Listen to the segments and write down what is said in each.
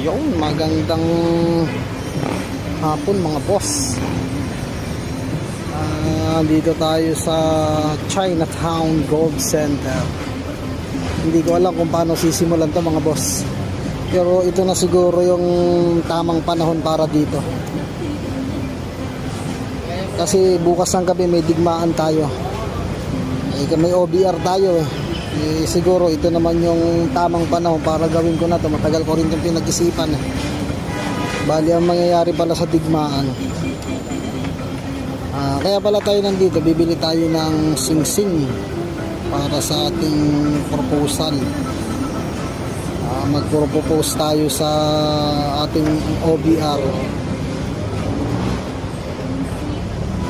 Yung magandang hapon mga boss. Dito tayo sa Chinatown Gold Center. Hindi ko alam kung paano sisimulan to mga boss, pero ito na siguro yung tamang panahon para dito, kasi bukas ng gabi may digmaan tayo, may OBR tayo siguro ito naman yung tamang panahon para gawin ko na to. Matagal ko rin itong pinag-isipan Bali ang mangyayari pala sa digmaan, kaya pala tayo nandito, bibili tayo ng sing-sing para sa ating proposal. Magpropose tayo sa ating OBR.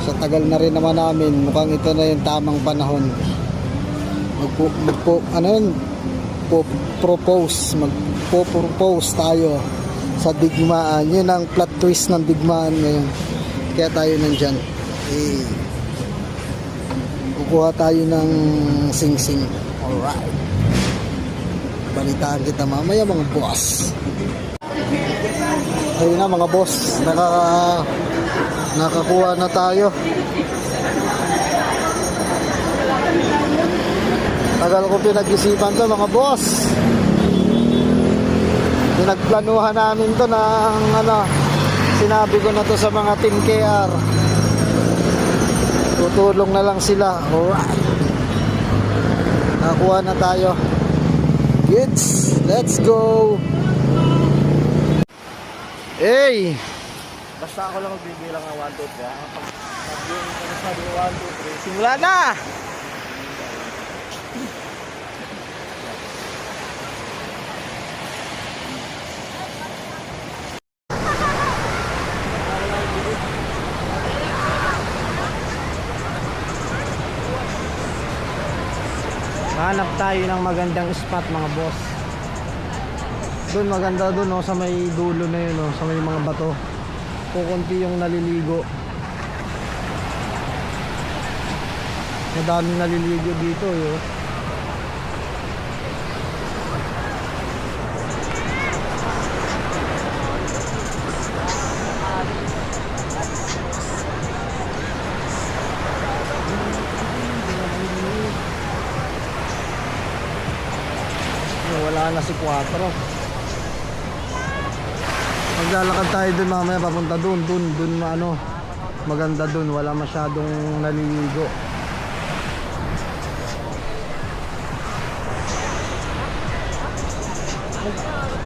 Sa tagal na rin naman namin, mukhang ito na yung tamang panahon. Magpo-propose tayo sa digmaan. Yun ang plot twist ng digmaan ngayon. Kaya tayo nandyan. Kukuha tayo ng sing-sing. Alright. Balitaan kita mamaya mga boss. Ayun na mga boss. Nakakuha na tayo. Tagal ko pinag-isipan to mga boss. Pinagplanuhan namin to ng sinabi ko na to sa mga team KR. Tutulong na lang sila. Alright. Nakuha na tayo. Kids, let's go. Hey! Basta ako lang magbibilang ng 1, 2, 3. Pag yung sabi ko 1, 2, 3, Simula na! Hanap tayo ng magandang spot mga boss. Doon maganda doon sa may dulo na yun sa may mga bato. Kukunti yung naliligo. Madaming naliligo dito Wala na si 4. Maglalakad tayo dun mamaya papunta dun maganda dun, wala masyadong naliligo.